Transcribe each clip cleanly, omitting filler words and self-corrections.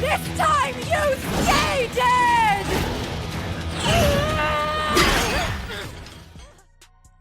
This time you stay dead!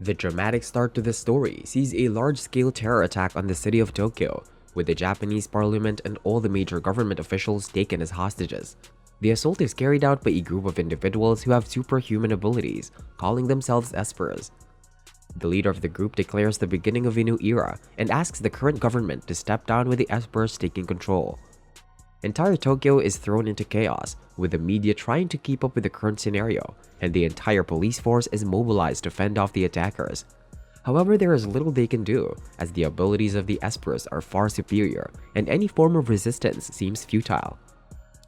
The dramatic start to the story sees a large-scale terror attack on the city of Tokyo, with the Japanese parliament and all the major government officials taken as hostages. The assault is carried out by a group of individuals who have superhuman abilities, calling themselves espers. The leader of the group declares the beginning of a new era and asks the current government to step down with the espers taking control. Entire Tokyo is thrown into chaos, with the media trying to keep up with the current scenario, and the entire police force is mobilized to fend off the attackers. However, there is little they can do, as the abilities of the espers are far superior, and any form of resistance seems futile.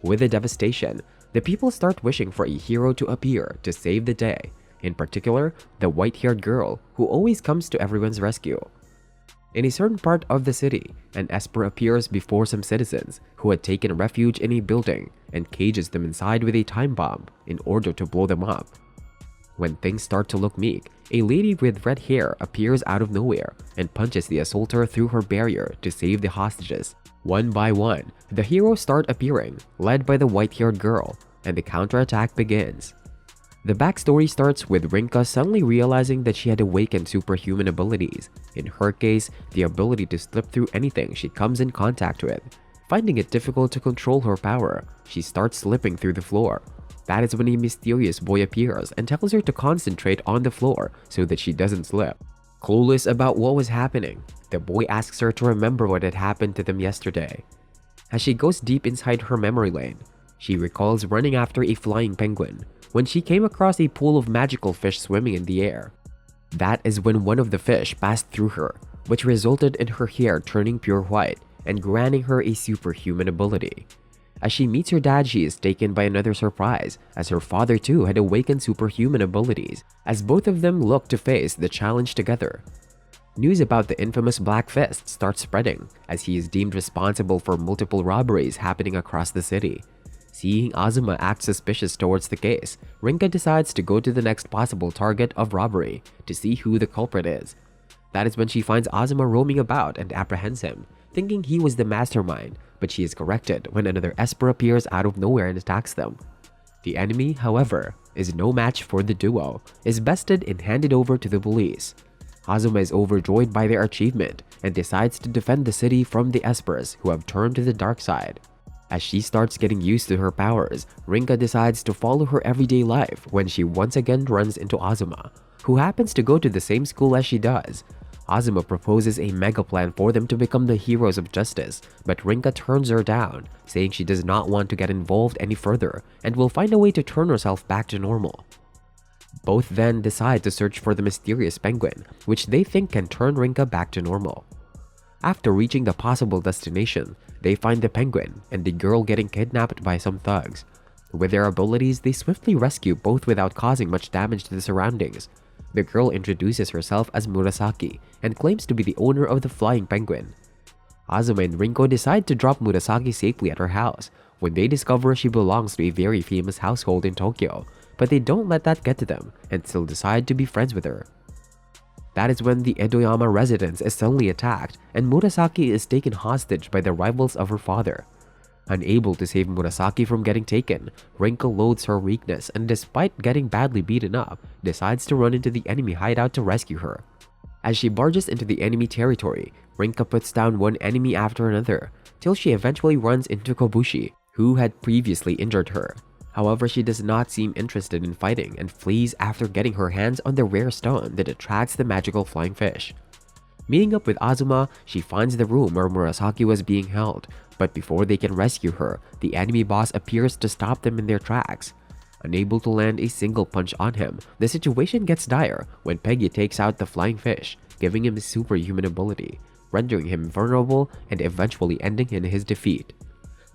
With the devastation, the people start wishing for a hero to appear to save the day, in particular, the white-haired girl who always comes to everyone's rescue. In a certain part of the city, an esper appears before some citizens who had taken refuge in a building and cages them inside with a time bomb in order to blow them up. When things start to look meek, a lady with red hair appears out of nowhere and punches the assaulter through her barrier to save the hostages. One by one, the heroes start appearing, led by the white-haired girl, and the counterattack begins. The backstory starts with Rinka suddenly realizing that she had awakened superhuman abilities, in her case, the ability to slip through anything she comes in contact with. Finding it difficult to control her power, she starts slipping through the floor. That is when a mysterious boy appears and tells her to concentrate on the floor so that she doesn't slip. Clueless about what was happening, the boy asks her to remember what had happened to them yesterday. As she goes deep inside her memory lane, she recalls running after a flying penguin when she came across a pool of magical fish swimming in the air. That is when one of the fish passed through her, which resulted in her hair turning pure white and granting her a superhuman ability. As she meets her dad, she is taken by another surprise, as her father too had awakened superhuman abilities, as both of them look to face the challenge together. News about the infamous Black Fist starts spreading, as he is deemed responsible for multiple robberies happening across the city. Seeing Azuma act suspicious towards the case, Rinka decides to go to the next possible target of robbery to see who the culprit is. That is when she finds Azuma roaming about and apprehends him, thinking he was the mastermind, but she is corrected when another esper appears out of nowhere and attacks them. The enemy, however, is no match for the duo, is bested and handed over to the police. Azuma is overjoyed by their achievement and decides to defend the city from the espers who have turned to the dark side. As she starts getting used to her powers, Rinka decides to follow her everyday life when she once again runs into Azuma, who happens to go to the same school as she does. Azuma proposes a mega plan for them to become the heroes of justice, but Rinka turns her down, saying she does not want to get involved any further and will find a way to turn herself back to normal. Both then decide to search for the mysterious penguin, which they think can turn Rinka back to normal. After reaching the possible destination, they find the penguin and the girl getting kidnapped by some thugs. With their abilities, they swiftly rescue both without causing much damage to the surroundings. The girl introduces herself as Murasaki and claims to be the owner of the flying penguin. Azuma and Rinko decide to drop Murasaki safely at her house when they discover she belongs to a very famous household in Tokyo, but they don't let that get to them and still decide to be friends with her. That is when the Edoyama residence is suddenly attacked and Murasaki is taken hostage by the rivals of her father. Unable to save Murasaki from getting taken, Rinka loathes her weakness and despite getting badly beaten up, decides to run into the enemy hideout to rescue her. As she barges into the enemy territory, Rinka puts down one enemy after another, till she eventually runs into Kobushi, who had previously injured her. However, she does not seem interested in fighting and flees after getting her hands on the rare stone that attracts the magical flying fish. Meeting up with Azuma, she finds the room where Murasaki was being held, but before they can rescue her, the enemy boss appears to stop them in their tracks. Unable to land a single punch on him, the situation gets dire when Peggy takes out the flying fish, giving him a superhuman ability, rendering him vulnerable and eventually ending in his defeat.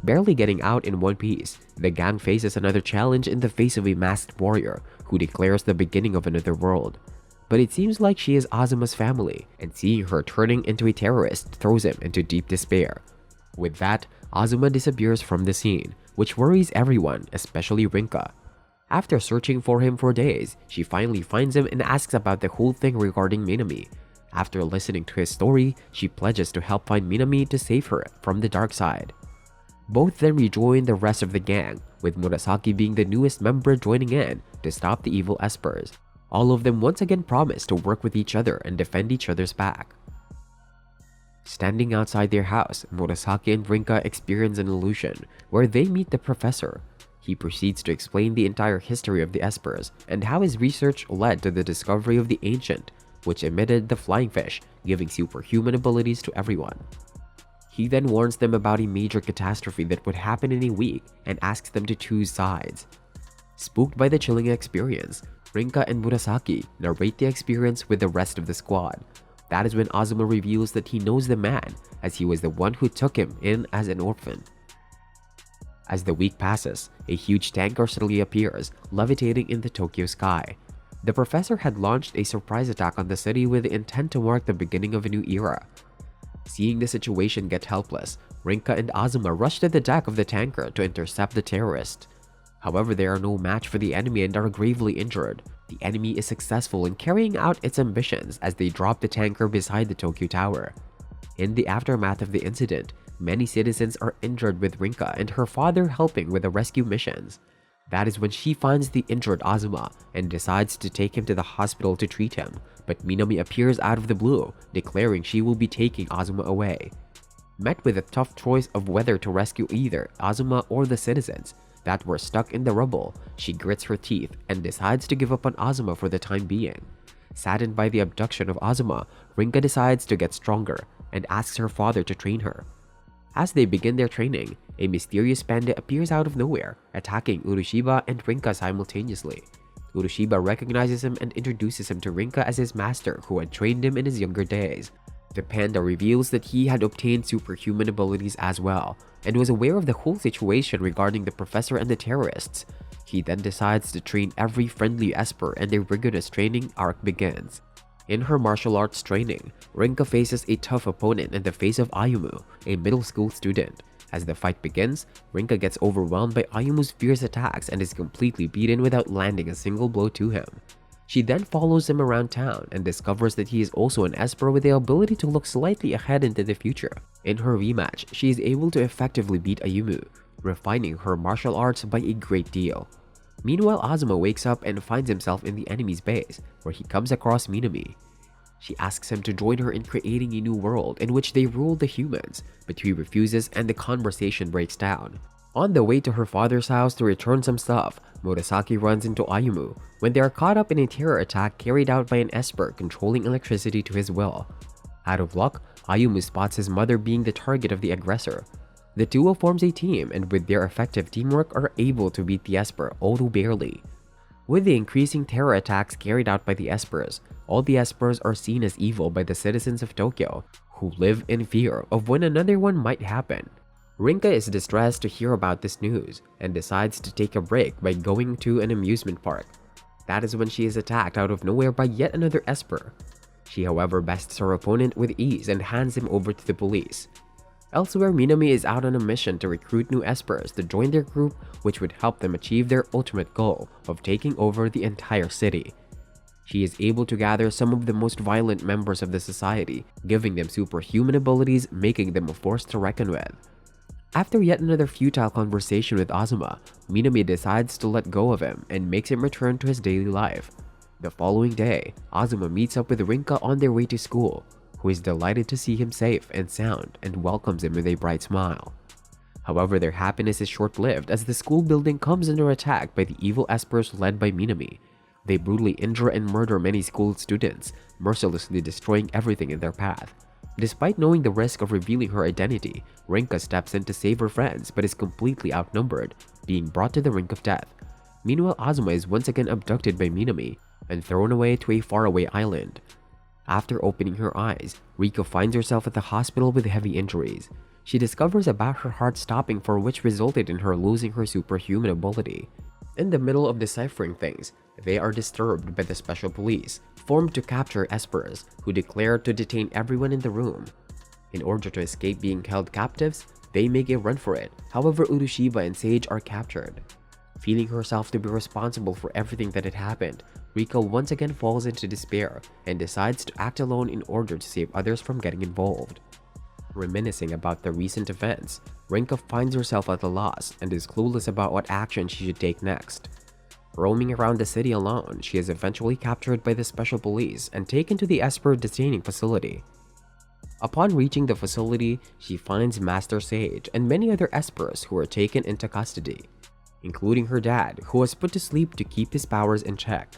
Barely getting out in one piece, the gang faces another challenge in the face of a masked warrior who declares the beginning of another world. But it seems like she is Azuma's family, and seeing her turning into a terrorist throws him into deep despair. With that, Azuma disappears from the scene, which worries everyone, especially Rinka. After searching for him for days, she finally finds him and asks about the whole thing regarding Minami. After listening to his story, she pledges to help find Minami to save her from the dark side. Both then rejoin the rest of the gang, with Murasaki being the newest member joining in to stop the evil espers. All of them once again promise to work with each other and defend each other's back. Standing outside their house, Murasaki and Rinka experience an illusion where they meet the professor. He proceeds to explain the entire history of the espers and how his research led to the discovery of the ancient, which emitted the flying fish, giving superhuman abilities to everyone. He then warns them about a major catastrophe that would happen in a week and asks them to choose sides. Spooked by the chilling experience, Rinka and Murasaki narrate the experience with the rest of the squad. That is when Azuma reveals that he knows the man, as he was the one who took him in as an orphan. As the week passes, a huge tanker suddenly appears, levitating in the Tokyo sky. The professor had launched a surprise attack on the city with the intent to mark the beginning of a new era. Seeing the situation get helpless, Rinka and Azuma rush to the deck of the tanker to intercept the terrorist. However, they are no match for the enemy and are gravely injured. The enemy is successful in carrying out its ambitions as they drop the tanker beside the Tokyo Tower. In the aftermath of the incident, many citizens are injured, with Rinka and her father helping with the rescue missions. That is when she finds the injured Azuma and decides to take him to the hospital to treat him, but Minami appears out of the blue, declaring she will be taking Azuma away. Met with a tough choice of whether to rescue either Azuma or the citizens that were stuck in the rubble, she grits her teeth and decides to give up on Azuma for the time being. Saddened by the abduction of Azuma, Rinka decides to get stronger and asks her father to train her. As they begin their training, a mysterious panda appears out of nowhere, attacking Urushiba and Rinka simultaneously. Urushiba recognizes him and introduces him to Rinka as his master who had trained him in his younger days. The panda reveals that he had obtained superhuman abilities as well, and was aware of the whole situation regarding the professor and the terrorists. He then decides to train every friendly Esper, and their rigorous training arc begins. In her martial arts training, Rinka faces a tough opponent in the face of Ayumu, a middle school student. As the fight begins, Rinka gets overwhelmed by Ayumu's fierce attacks and is completely beaten without landing a single blow to him. She then follows him around town and discovers that he is also an Esper with the ability to look slightly ahead into the future. In her rematch, she is able to effectively beat Ayumu, refining her martial arts by a great deal. Meanwhile, Azuma wakes up and finds himself in the enemy's base, where he comes across Minami. She asks him to join her in creating a new world in which they rule the humans, but he refuses and the conversation breaks down. On the way to her father's house to return some stuff, Murasaki runs into Ayumu when they are caught up in a terror attack carried out by an Esper controlling electricity to his will. Out of luck, Ayumu spots his mother being the target of the aggressor. The duo forms a team and with their effective teamwork are able to beat the Esper, although barely. With the increasing terror attacks carried out by the Espers, all the Espers are seen as evil by the citizens of Tokyo, who live in fear of when another one might happen. Rinka is distressed to hear about this news and decides to take a break by going to an amusement park. That is when she is attacked out of nowhere by yet another Esper. She, however, bests her opponent with ease and hands him over to the police. Elsewhere, Minami is out on a mission to recruit new Espers to join their group, which would help them achieve their ultimate goal of taking over the entire city. She is able to gather some of the most violent members of the society, giving them superhuman abilities, making them a force to reckon with. After yet another futile conversation with Azuma, Minami decides to let go of him and makes him return to his daily life. The following day, Azuma meets up with Rinka on their way to school, who is delighted to see him safe and sound and welcomes him with a bright smile. However, their happiness is short-lived as the school building comes under attack by the evil Espers led by Minami. They brutally injure and murder many school students, mercilessly destroying everything in their path. Despite knowing the risk of revealing her identity, Rinka steps in to save her friends but is completely outnumbered, being brought to the brink of death. Meanwhile, Azuma is once again abducted by Minami and thrown away to a faraway island. After opening her eyes, Rika finds herself at the hospital with heavy injuries. She discovers about her heart stopping, for which resulted in her losing her superhuman ability. In the middle of deciphering things, they are disturbed by the special police, formed to capture Espers, who declare to detain everyone in the room. In order to escape being held captives, they make a run for it. However, Urushiba and Sage are captured. Feeling herself to be responsible for everything that had happened, Rika once again falls into despair and decides to act alone in order to save others from getting involved. Reminiscing about the recent events, Rinka finds herself at a loss and is clueless about what action she should take next. Roaming around the city alone, she is eventually captured by the special police and taken to the Esper detaining facility. Upon reaching the facility, she finds Master Sage and many other espers who are taken into custody, including her dad, who was put to sleep to keep his powers in check.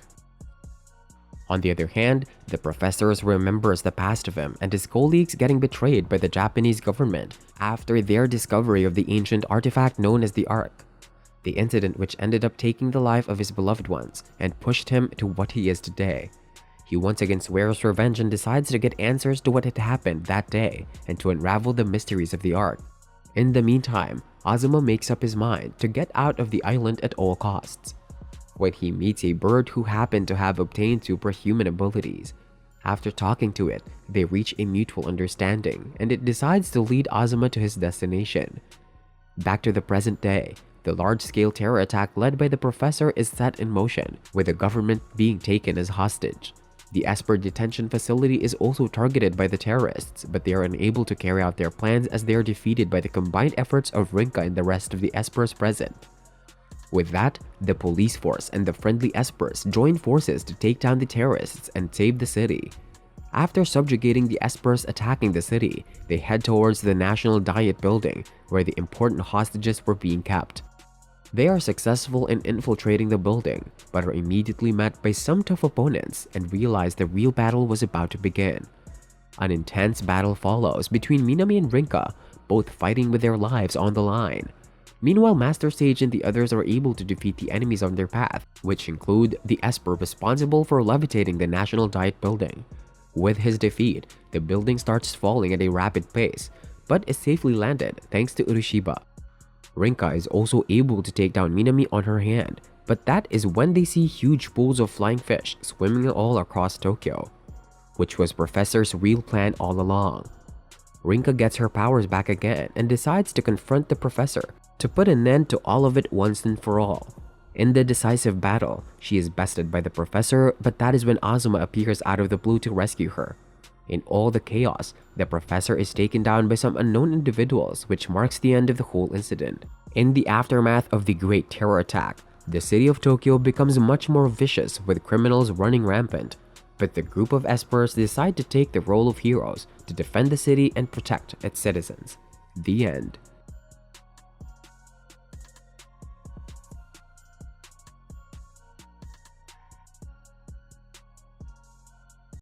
On the other hand, the professor remembers the past of him and his colleagues getting betrayed by the Japanese government after their discovery of the ancient artifact known as the Ark, the incident which ended up taking the life of his beloved ones and pushed him to what he is today. He once again swears revenge and decides to get answers to what had happened that day and to unravel the mysteries of the Ark. In the meantime, Azuma makes up his mind to get out of the island at all costs. When he meets a bird who happened to have obtained superhuman abilities. After talking to it, they reach a mutual understanding and it decides to lead Azuma to his destination. Back to the present day, the large-scale terror attack led by the professor is set in motion, with the government being taken as hostage. The Esper detention facility is also targeted by the terrorists, but they are unable to carry out their plans as they are defeated by the combined efforts of Rinka and the rest of the Espers present. With that, the police force and the friendly Espers join forces to take down the terrorists and save the city. After subjugating the Espers attacking the city, they head towards the National Diet building, where the important hostages were being kept. They are successful in infiltrating the building, but are immediately met by some tough opponents and realize the real battle was about to begin. An intense battle follows between Minami and Rinka, both fighting with their lives on the line. Meanwhile, Master Sage and the others are able to defeat the enemies on their path, which include the Esper responsible for levitating the National Diet building. With his defeat, the building starts falling at a rapid pace, but is safely landed thanks to Urushiba. Rinka is also able to take down Minami on her hand, but that is when they see huge pools of flying fish swimming all across Tokyo, which was Professor's real plan all along. Rinka gets her powers back again and decides to confront the Professor to put an end to all of it once and for all. In the decisive battle, she is bested by the Professor, but that is when Azuma appears out of the blue to rescue her. In all the chaos, the Professor is taken down by some unknown individuals, which marks the end of the whole incident. In the aftermath of the Great Terror Attack, the city of Tokyo becomes much more vicious with criminals running rampant. But the group of espers decide to take the role of heroes to defend the city and protect its citizens. The end.